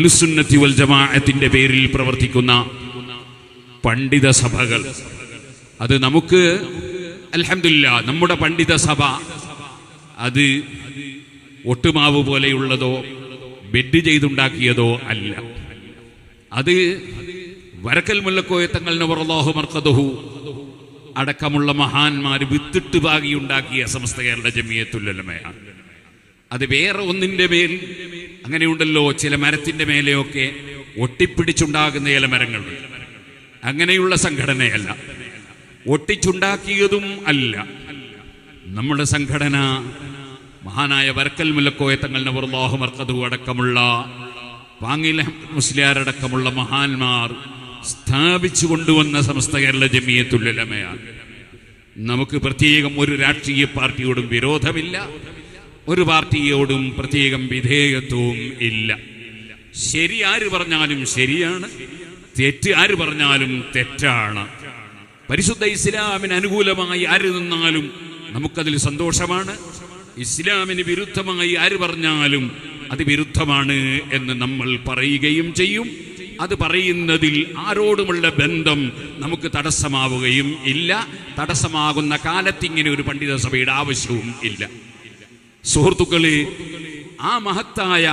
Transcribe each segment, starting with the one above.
അഹ്ലുസുന്നത്തി വൽ ജമാഅത്തിന്റെ പേരിൽ പ്രവർത്തിക്കുന്ന പണ്ഡിത സഭകൾ, അത് നമുക്ക് അൽഹംദുലില്ലാഹ് നമ്മുടെ പണ്ഡിത സഭ അത് ഒട്ടുമാവ് പോലെയുള്ളതോ ബെഡ് ചെയ്തുണ്ടാക്കിയതോ അല്ല. അത് വരക്കൽ മുല്ലക്കോയ തങ്ങൾ നവറല്ലാഹു മർഖദഹു അടക്കമുള്ള മഹാന്മാർ വിത്തിട്ട് പാകിയുണ്ടാക്കിയ സമസ്ത കേരള ജമിയത്തുൽ ഉലമയാണ്. അത് വേറെ ഒന്നിന്റെ മേൽ അങ്ങനെയുണ്ടല്ലോ, ചില മരത്തിന്റെ മേലെയൊക്കെ ഒട്ടിപ്പിടിച്ചുണ്ടാകുന്ന ചില മരങ്ങളുണ്ട്. അങ്ങനെയുള്ള സംഘടനയല്ല, ഒട്ടിച്ചുണ്ടാക്കിയതും അല്ല. നമ്മുടെ സംഘടന മഹാനായ വരക്കൽ മുല്ലക്കോയ തങ്ങൾ നവറല്ലാഹു മർഖദഹു അടക്കമുള്ള വാങ്ങിൽ മുസ്ലിയാരടക്കമുള്ള മഹാന്മാർ സ്ഥാപിച്ചു കൊണ്ടുവന്ന സമസ്ത കേരള ജമിയത്തുൽ ഉലമയാണ്. നമുക്ക് പ്രത്യേകം ഒരു രാഷ്ട്രീയ പാർട്ടിയോടും വിരോധമില്ല, ഒരു പാർട്ടിയോടും പ്രത്യേകം വിധേയത്വവും ഇല്ല. ശരി ആര് പറഞ്ഞാലും ശരിയാണ്, തെറ്റ് ആര് പറഞ്ഞാലും തെറ്റാണ്. പരിശുദ്ധ ഇസ്ലാമിന് അനുകൂലമായി ആര് നിന്നാലും നമുക്കതിൽ സന്തോഷമാണ്. ഇസ്ലാമിന് വിരുദ്ധമായി ആര് പറഞ്ഞാലും അത് വിരുദ്ധമാണ് എന്ന് നമ്മൾ പറയുകയും ചെയ്യും. അത് പറയുന്നതിൽ ആരോടുമുള്ള ബന്ധം നമുക്ക് തടസ്സമാവുകയും ഇല്ല. തടസ്സമാകുന്ന കാലത്ത് ഇങ്ങനെ ഒരു പണ്ഡിത സഭയുടെ ആവശ്യവും ഇല്ല. സുഹൃത്തുക്കളെ, ആ മഹത്തായ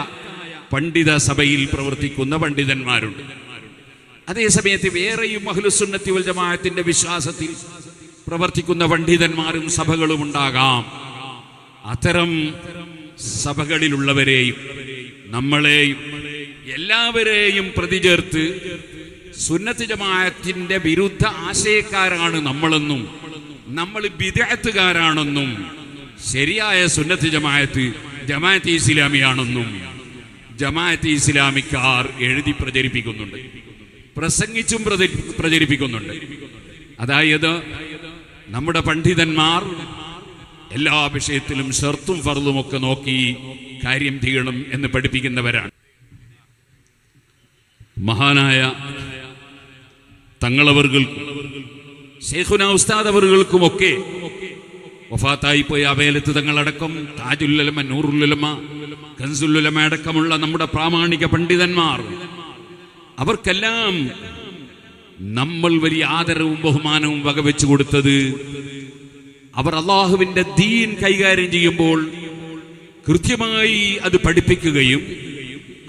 പണ്ഡിത സഭയിൽ പ്രവർത്തിക്കുന്ന പണ്ഡിതന്മാരുണ്ട്. അതേസമയത്ത് വേറെയും അഹ്ലുസുന്നത്തി വൽ ജമാഅത്തിന്റെ വിശ്വാസത്തിൽ പ്രവർത്തിക്കുന്ന പണ്ഡിതന്മാരും സഭകളും ഉണ്ടാകാം. അത്തരം സഭകളിലുള്ളവരെയും നമ്മളെയും എല്ലാവരെയും പ്രതിചേർത്ത് സുന്നത്ത് ജമാഅത്തിന്റെ വിരുദ്ധ ആശയക്കാരാണ് നമ്മളെന്നും നമ്മൾ ബിദ്അത്തുകാരാണെന്നും ശരിയായ സുന്നത്ത് ജമാഅത്ത് ഇസ്ലാമിയാണെന്നും ജമാഅത്ത് ഇസ്ലാമിക്കാർ എഴുതി പ്രചരിപ്പിക്കുന്നുണ്ട്, പ്രസംഗിച്ചും പ്രചരിപ്പിക്കുന്നുണ്ട്. അതായത് നമ്മുടെ പണ്ഡിതന്മാർ എല്ലാ വിഷയത്തിലും ഷർത്തും ഫർളും ഒക്കെ നോക്കി കാര്യം ചെയ്യണം എന്ന് പഠിപ്പിക്കുന്നവരാണ്. മഹാനായ തങ്ങളവർകൾക്കും ശൈഖുന ഉസ്താദ് അവർകൾക്കുമൊക്കെ വഫാത്തായി പോയ അവേലത്ത് തങ്ങളടക്കം താജുൽ ഉലമ, നൂറുൽ ഉലമ, കൻസുൽ ഉലമ അടക്കമുള്ള നമ്മുടെ പ്രാമാണിക പണ്ഡിതന്മാർ, അവർക്കെല്ലാം നമ്മൾ വലിയ ആദരവും ബഹുമാനവും വകവെച്ചു കൊടുത്തത് അവർ അള്ളാഹുവിന്റെ ദീൻ കൈകാര്യം ചെയ്യുമ്പോൾ കൃത്യമായി അത് പഠിപ്പിക്കുകയും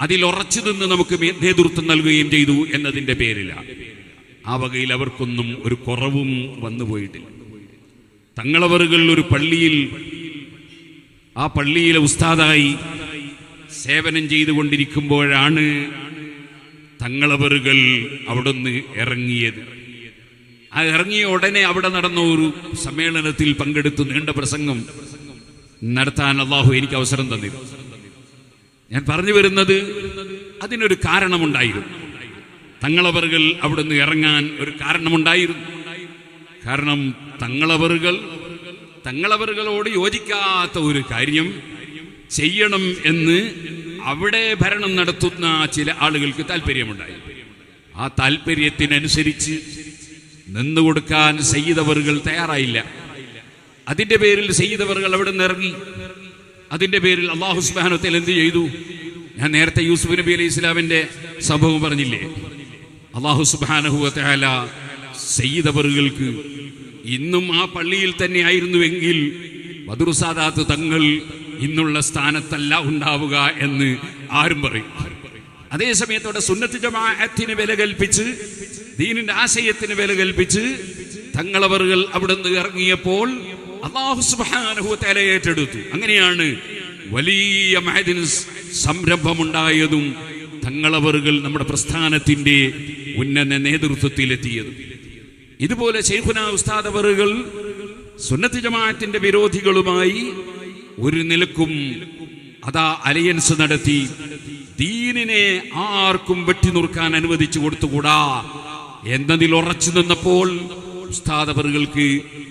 അതിൽ ഉറച്ചു നിന്ന് നമുക്ക് നേതൃത്വം നൽകുകയും ചെയ്തു എന്നതിന്റെ പേരിലാണ്. ആ വകയിൽ അവർക്കൊന്നും ഒരു കുറവും വന്നുപോയിട്ടില്ല. തങ്ങളവറുകൾ ഒരു പള്ളിയിൽ, ആ പള്ളിയിലെ ഉസ്താദായി സേവനം ചെയ്തുകൊണ്ടിരിക്കുമ്പോഴാണ് തങ്ങളവറുകൾ അവിടുന്ന് ഇറങ്ങിയത്. ആ ഇറങ്ങിയ ഉടനെ അവിടെ നടന്ന ഒരു സമ്മേളനത്തിൽ പങ്കെടുത്ത് നീണ്ട പ്രസംഗം നടത്താൻ അള്ളാഹു എനിക്ക് അവസരം തന്നിരുന്നു. ഞാൻ പറഞ്ഞു വരുന്നത്, അതിനൊരു കാരണമുണ്ടായിരുന്നു. തങ്ങളവറുകൾ അവിടുന്ന് ഇറങ്ങാൻ ഒരു കാരണമുണ്ടായിരുന്നു. കാരണം തങ്ങളവറുകളോട് യോജിക്കാത്ത ഒരു കാര്യം ചെയ്യണം എന്ന് അവിടെ ഭരണം നടത്തുന്ന ചില ആളുകൾക്ക് താല്പര്യമുണ്ടായി. ആ താല്പര്യത്തിനനുസരിച്ച് നിന്നുകൊടുക്കാൻ സയ്യിദ് അവറുകൾ തയ്യാറായില്ല. അതിന്റെ പേരിൽ സയ്യിദ് അവറുകൾ അവിടെ നിന്ന് ഇറങ്ങി. അതിന്റെ പേരിൽ അല്ലാഹു സുബ്ഹാനഹു വ തആല എന്ത് ചെയ്തു? ഞാൻ നേരത്തെ യൂസുഫ് നബി അലൈഹി ഇസ്ലാമിന്റെ സംഭവം പറഞ്ഞില്ലേ? അല്ലാഹു സുബ്ഹാനഹു വ തആല സയ്യിദ് അവറുകൾക്ക് ഇന്നും ആ പള്ളിയിൽ തന്നെ ആയിരുന്നുവെങ്കിൽ ബദറു സാദാത്ത് തങ്ങൾ ഇന്നുള്ള സ്ഥാനത്തല്ല ഉണ്ടാവുക എന്ന് ആരും പറയും. അതേസമയത്തോടെ സുന്നത്ത് ജമാഅത്തിന് വില കൽപ്പിച്ച്, ദീനിന്റെ ആശയത്തിന് വില കൽപ്പിച്ച് തങ്ങളവറുകൾ അവിടെ നിന്ന് ഇറങ്ങിയപ്പോൾ അല്ലാഹു സുബ്ഹാനഹു വ തആല ഏറ്റെടുത്തു. അങ്ങനെയാണ് വലിയ മഹദിൻ സംരംഭമുണ്ടായതും തങ്ങളവറുകൾ നമ്മുടെ പ്രസ്ഥാനത്തിന്റെ ഉന്നത നേതൃത്വത്തിലെത്തിയതും. ഇതുപോലെ ശൈഖുന ഉസ്താദ് അവറുകൾ സുന്നത്ത് ജമാഅത്തിന്റെ വിരോധികളുമായി ഒരു നിലക്കും അലയൻസ് നടത്തി ദീനിനെ ആർക്കും വെട്ടിനുറുക്കാൻ അനുവദിച്ചു കൊടുത്തുകൂടാ എന്നതിൽ ഉറച്ചു നിന്നപ്പോൾ ഉസ്താദ് അവറുകൾക്ക്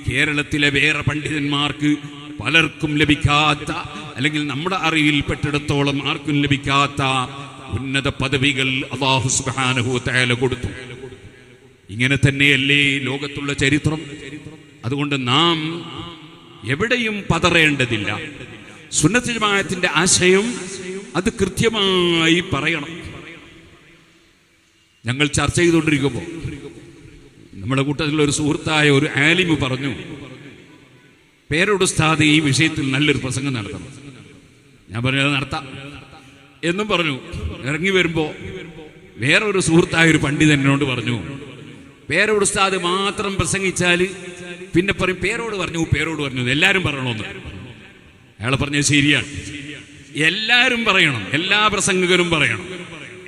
കേരളത്തിലെ വേറെ പണ്ഡിതന്മാർക്ക് പലർക്കും ലഭിക്കാത്ത, അല്ലെങ്കിൽ നമ്മുടെ അറിവിൽപ്പെട്ടിടത്തോളം ആർക്കും ലഭിക്കാത്ത ഉന്നത പദവികൾ അല്ലാഹു സുബ്ഹാനഹു വ തആല കൊടുത്തു. ഇങ്ങനെ തന്നെയല്ലേ ലോകത്തുള്ള ചരിത്രം? അതുകൊണ്ട് നാം എവിടെയും പതറേണ്ടതില്ല. സുന്നത്ത് ജമാഅത്തിന്റെ ആശയം അത് കൃത്യമായി പറയണം. ഞങ്ങൾ ചർച്ച ചെയ്തുകൊണ്ടിരിക്കുമ്പോൾ നമ്മുടെ കൂട്ടത്തിലുള്ള ഒരു സുഹൃത്തായ ഒരു ആലിമ് പറഞ്ഞു, പേരോട് ഉസ്താദ് ഈ വിഷയത്തിൽ നല്ലൊരു പ്രസംഗം നടത്തണം. ഞാൻ പറഞ്ഞു അത് നടത്താം എന്നും പറഞ്ഞു. ഇറങ്ങി വരുമ്പോൾ വേറൊരു സുഹൃത്തായ ഒരു പണ്ഡിതനോട് പറഞ്ഞു, പേരോട് ഉസ്താദ് മാത്രം പ്രസംഗിച്ചാൽ പിന്നെ പറയും പേരോട് പറഞ്ഞു എല്ലാവരും പറയണമെന്ന്. അയാളെ പറഞ്ഞത് ശരിയാണ്, എല്ലാവരും പറയണം, എല്ലാ പ്രസംഗകരും പറയണം,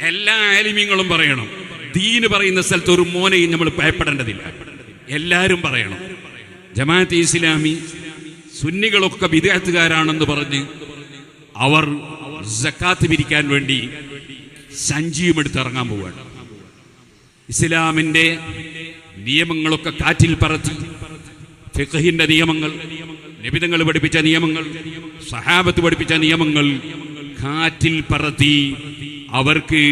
എല്ലാ ആലിമീങ്ങളും പറയണം. ദീന് പറയുന്ന സ്ഥലത്ത് ഒരു മോനെയും നമ്മൾ ഭയപ്പെടേണ്ടതില്ല, എല്ലാവരും പറയണം. ജമാഅത്തെ ഇസ്ലാമി സുന്നികളൊക്കെ ബിദ്അത്തുകാരാണെന്ന് പറഞ്ഞ് അവർ സക്കാത്ത് പിരിക്കാൻ വേണ്ടി സഞ്ചിയും എടുത്ത് ഇറങ്ങാൻ പോവുകയാണ്. ഇസ്ലാമിന്റെ നിയമങ്ങളൊക്കെ കാറ്റിൽ പറത്തി, ഫിഖ്ഹിന്റെ നിയമങ്ങൾ, നബിതങ്ങൾ പഠിപ്പിച്ച നിയമങ്ങൾ, സഹാബത്ത് പഠിപ്പിച്ച നിയമങ്ങൾ കാറ്റിൽ പറത്തി അവർക്ക്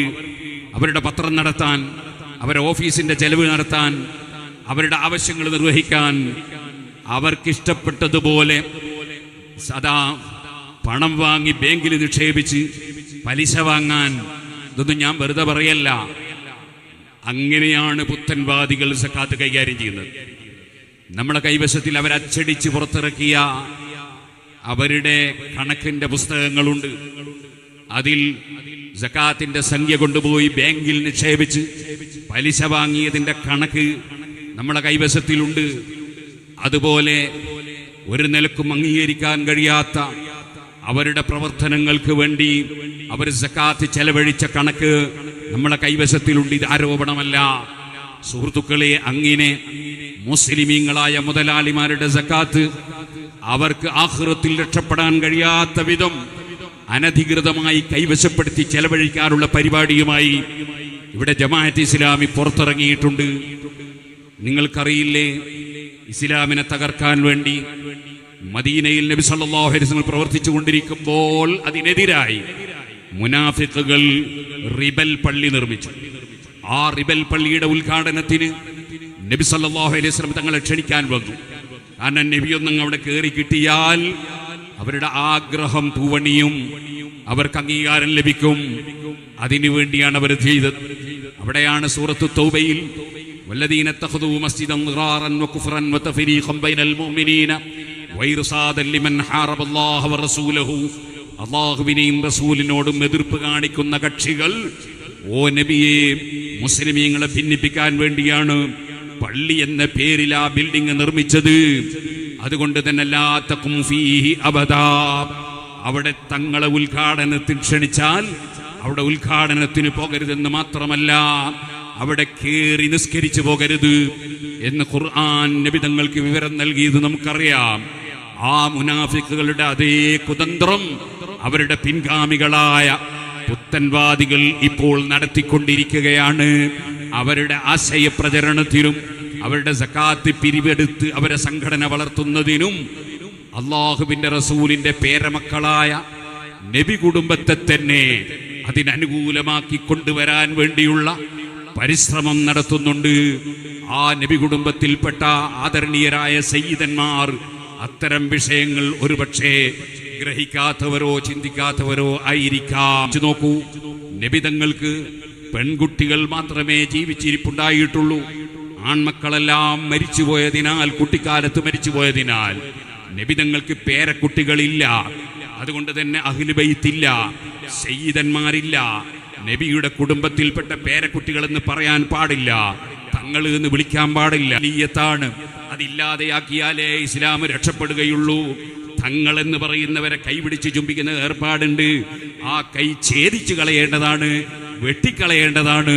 അവരുടെ പത്രം നടത്താൻ, അവരുടെ ഓഫീസിന്റെ ചെലവ് നടത്താൻ, അവരുടെ ആവശ്യങ്ങൾ നിർവഹിക്കാൻ അവർക്കിഷ്ടപ്പെട്ടതുപോലെ സദാ പണം വാങ്ങി ബാങ്കിൽ നിക്ഷേപിച്ച് പലിശ വാങ്ങാൻ, ഇതൊന്നും ഞാൻ വെറുതെ പറയല്ല. അങ്ങനെയാണ് പുത്തൻവാദികൾ സക്കാത്ത് കൈകാര്യം ചെയ്യുന്നത്. നമ്മുടെ കൈവശത്തിൽ അവരച്ചടിച്ച് പുറത്തിറക്കിയ അവരുടെ കണക്കിന്റെ പുസ്തകങ്ങളുണ്ട്. അതിൽ സക്കാത്തിന്റെ സംഖ്യ കൊണ്ടുപോയി ബാങ്കിൽ നിക്ഷേപിച്ച് പലിശ വാങ്ങിയതിന്റെ കണക്ക് നമ്മുടെ കൈവശത്തിലുണ്ട്. അതുപോലെ ഒരു നിലക്കും അംഗീകരിക്കാൻ കഴിയാത്ത അവരുടെ പ്രവർത്തനങ്ങൾക്ക് വേണ്ടി അവർ സക്കാത്ത് ചെലവഴിച്ച കണക്ക് നമ്മുടെ കൈവശത്തിലുണ്ട്. ഇത് ആരോപണമല്ല സുഹൃത്തുക്കളെ. അങ്ങനെ മുസ്ലിമീങ്ങളായ മുതലാളിമാരുടെ സക്കാത്ത് അവർക്ക് ആഖിറത്തിൽ രക്ഷപ്പെടാൻ കഴിയാത്ത വിധം അനധികൃതമായി കൈവശപ്പെടുത്തി ചെലവഴിക്കാനുള്ള പരിപാടിയുമായി ഇവിടെ ജമാഅത്തെ ഇസ്ലാമി പുറത്തിറങ്ങിയിട്ടുണ്ട്. നിങ്ങൾക്കറിയില്ലേ, ഇസ്ലാമിനെ തകർക്കാൻ വേണ്ടി മദീനയിൽ നബി സല്ലല്ലാഹു അലൈഹി വസല്ലം പ്രവർത്തിച്ചു കൊണ്ടിരിക്കുമ്പോൾ അതിനെതിരായി മുനാഫിഖുകൾ റിബൽ പള്ളി നിർമ്മിച്ചു. ആ റിബൽ പള്ളിയുടെ ഉദ്ഘാടനത്തിന് നബി സല്ലല്ലാഹു അലൈഹി വസല്ലം തങ്ങളെ ക്ഷണിക്കാൻ വന്നു. കാരണം നബിയൊന്നും അവിടെ കയറി കിട്ടിയാൽ അവരുടെ ആഗ്രഹം പൂവണിയും, അവർക്ക് അംഗീകാരം ലഭിക്കും. അതിനു വേണ്ടിയാണ് അവർ ചെയ്തത്. അവിടെയാണ് സൂറത്തു തൗബയിൽ വല്ലദീന തഖദൂ മസ്ജിദൻ ദിറാറൻ വകുഫറൻ വതഫരീഖൻ ബൈനൽ മുഅ്മിനീന വഇർസാദൻ ലിമൻ ഹാറബല്ലാഹ വറസൂലഹു. അല്ലാഹുവിനെയും റസൂലിനോടും എതിർപ്പ് കാണിക്കുന്ന കക്ഷികൾ, ഓ നബിയെ, മുസ്ലിമീങ്ങളെ ഭിന്നിപ്പിക്കാൻ വേണ്ടിയാണ് പള്ളി എന്ന പേരിൽ ആ ബിൽഡിംഗ് നിർമ്മിച്ചത്. അതുകൊണ്ട് തന്നെ ലാ തഖും ഫീഹി അബദാ, അവിടെ തങ്ങളെ ഉദ്ഘാടനത്തിന് ക്ഷണിച്ചാൽ അവിടെ ഉദ്ഘാടനത്തിന് പോകരുതെന്ന് മാത്രമല്ല, അവിടെ കേറി നിസ്കരിച്ചു പോകരുത് എന്ന് ഖുർആൻ നബി തങ്ങൾക്ക് വിവരം നൽകിയത് നമുക്കറിയാം. ആ മുനാഫിക്കുകളുടെ അതേ കുതന്ത്രം അവരുടെ പിൻഗാമികളായ പുത്തൻവാദികൾ ഇപ്പോൾ നടത്തിക്കൊണ്ടിരിക്കുകയാണ്. അവരുടെ ആശയ പ്രചരണത്തിനും അവരുടെ സക്കാത്ത് പിരിവെടുത്ത് അവരെ സംഘടന വളർത്തുന്നതിനും അള്ളാഹുവിന്റെ റസൂലിന്റെ പേരമക്കളായ നബി കുടുംബത്തെ തന്നെ അതിനനുകൂലമാക്കി കൊണ്ടുവരാൻ വേണ്ടിയുള്ള പരിശ്രമം നടത്തുന്നുണ്ട്. ആ നബി കുടുംബത്തിൽപ്പെട്ട ആദരണീയരായ സയ്യിദന്മാർ അത്തരം വിഷയങ്ങൾ ഒരുപക്ഷെ ഗ്രഹിക്കാത്തവരോ ചിന്തിക്കാത്തവരോ ആയിരിക്കാം. നോക്കൂ, നബിതങ്ങൾക്ക് പെൺകുട്ടികൾ മാത്രമേ ജീവിച്ചിരിപ്പുണ്ടായിട്ടുള്ളൂ. ആൺമക്കളെല്ലാം മരിച്ചുപോയതിനാൽ, കുട്ടിക്കാലത്ത് മരിച്ചുപോയതിനാൽ നബിതങ്ങൾക്ക് പേരക്കുട്ടികളില്ല. അതുകൊണ്ട് തന്നെ അഹ്ലു ബൈത്തില്ല, സയ്യിദന്മാരില്ല. നബിയുടെ കുടുംബത്തിൽപ്പെട്ട പേരക്കുട്ടികളെന്ന് പറയാൻ പാടില്ല, തങ്ങൾ എന്ന് വിളിക്കാൻ പാടില്ല. നീയത്താണ്, അതില്ലാതെയാക്കിയാലേ ഇസ്ലാം രക്ഷപ്പെടുകയുള്ളൂ. തങ്ങൾ എന്ന് പറയുന്നവരെ കൈപിടിച്ച് ചുംബിക്കുന്ന ഏർപ്പാടുണ്ട്. ആ കൈ ഛേദിച്ചു കളയേണ്ടതാണ്, വെട്ടിക്കളയേണ്ടതാണ്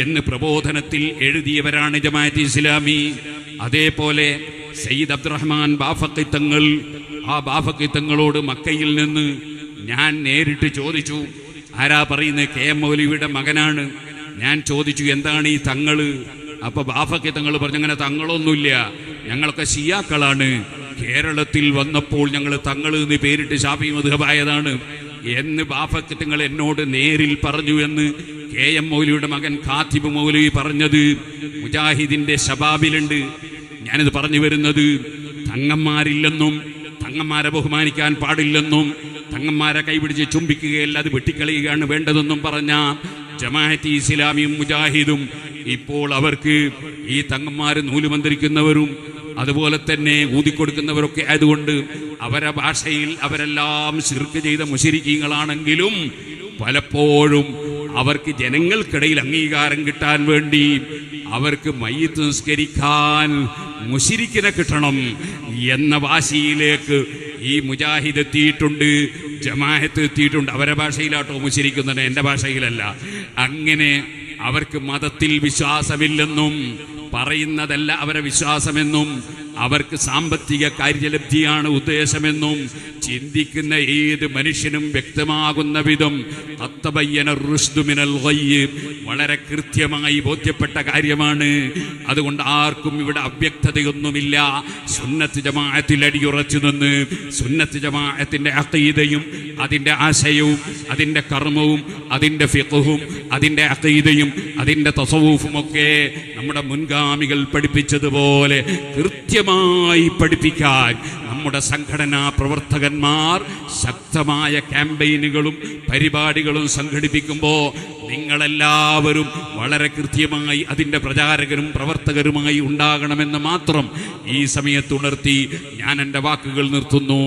എന്ന് പ്രബോധനത്തിൽ എഴുതിയവരാണ് ജമാഅത്തെ ഇസ്ലാമി. അതേപോലെ സയ്യിദ് അബ്ദുറഹ്മാൻ ബാഫഖി തങ്ങൾ, ആ ബാഫഖി തങ്ങളോട് മക്കയിൽ നിന്ന് ഞാൻ നേരിട്ട് ചോദിച്ചു, ആരാ പറയുന്നത്? കെ എം മൗലവിയുടെ മകനാണ്. ഞാൻ ചോദിച്ചു, എന്താണ് ഈ തങ്ങള്? അപ്പൊ ബാഫഖി തങ്ങൾ പറഞ്ഞു, അങ്ങനെ തങ്ങളൊന്നുമില്ല, ഞങ്ങളൊക്കെ ശിയാക്കളാണ്. കേരളത്തിൽ വന്നപ്പോൾ ഞങ്ങൾ തങ്ങൾ എന്ന് പേരിട്ട് ശാഫി മദ്ഹബായതാണ് എന്ന് ബാഫഖി തങ്ങൾ എന്നോട് നേരിൽ പറഞ്ഞു എന്ന് കെ എം മൗലവിയുടെ മകൻ ഖാത്തിബ് മൗലവി പറഞ്ഞത് മുജാഹിദിന്റെ ശബാബിലുണ്ട്. ഞാനിത് പറഞ്ഞു വരുന്നത്, തങ്ങന്മാരില്ലെന്നും തങ്ങന്മാരെ ബഹുമാനിക്കാൻ പാടില്ലെന്നും തങ്ങന്മാരെ കൈപിടിച്ച് ചുംബിക്കുകയല്ല, അത് വെട്ടിക്കളയുകയാണ് വേണ്ടതെന്നും പറഞ്ഞ ജമാഅത്തെ ഇസ്ലാമിയും മുജാഹിദും ഇപ്പോൾ അവർക്ക് ഈ തങ്ങന്മാർ നൂലുമന്ത്രിക്കുന്നവരും അതുപോലെ തന്നെ ഊതിക്കൊടുക്കുന്നവരൊക്കെ ആയതുകൊണ്ട് അവരുടെ ഭാഷയിൽ അവരെല്ലാം ശിർക്ക് ചെയ്ത മുശ്രിക്കീങ്ങളാണെങ്കിലും പലപ്പോഴും അവർക്ക് ജനങ്ങൾക്കിടയിൽ അംഗീകാരം കിട്ടാൻ വേണ്ടി അവർക്ക് മയ്യിത്ത് നിസ്കരിക്കാൻ മുശ്രിക്കിനെ കിട്ടണം എന്ന വാശിയിലേക്ക് ഈ മുജാഹിദ് എത്തിയിട്ടുണ്ട്, ജമാഅത്ത് എത്തിയിട്ടുണ്ട്. അവരുടെ ഭാഷയിലാട്ടോ മുശ്രിക്കുന്നത്, എൻ്റെ ഭാഷയിലല്ല. അങ്ങനെ അവർക്ക് മതത്തിൽ വിശ്വാസമില്ലെന്നും പറയുന്നതല്ല അവരെ വിശ്വാസമെന്നും അവർക്ക് സാമ്പത്തിക കാര്യലബ്ധിയാണ് ഉദ്ദേശമെന്നും ചിന്തിക്കുന്ന ഏത് മനുഷ്യനും വ്യക്തമാകുന്ന വിധം വളരെ കൃത്യമായി ബോധ്യപ്പെട്ട കാര്യമാണ്. അതുകൊണ്ട് ആർക്കും ഇവിടെ അവ്യക്തതയൊന്നുമില്ല. സുന്നത്ത് ജമാഅത്തിൽ അടിയുറച്ചു നിന്ന് സുന്നത്ത് ജമാഅത്തിന്റെ അഖീദയും അതിന്റെ ആശയവും അതിന്റെ കർമ്മവും അതിന്റെ ഫിഖ്ഹും അതിന്റെ അഖീദയും അതിന്റെ തസവൂഫും ഒക്കെ നമ്മുടെ മുൻഗാമികൾ പഠിപ്പിച്ചതുപോലെ കൃത്യമായി പഠിപ്പിക്കാൻ നമ്മുടെ സംഘടനാ പ്രവർത്തകന്മാർ ശക്തമായ ക്യാമ്പയിനുകളും പരിപാടികളും സംഘടിപ്പിക്കുമ്പോൾ നിങ്ങളെല്ലാവരും വളരെ കൃത്യമായി അതിൻ്റെ പ്രചാരകരും പ്രവർത്തകരുമായി ഉണ്ടാകണമെന്ന് മാത്രം ഈ സമയത്ത് ഉണർത്തി ഞാൻ എൻ്റെ വാക്കുകൾ നിർത്തുന്നു.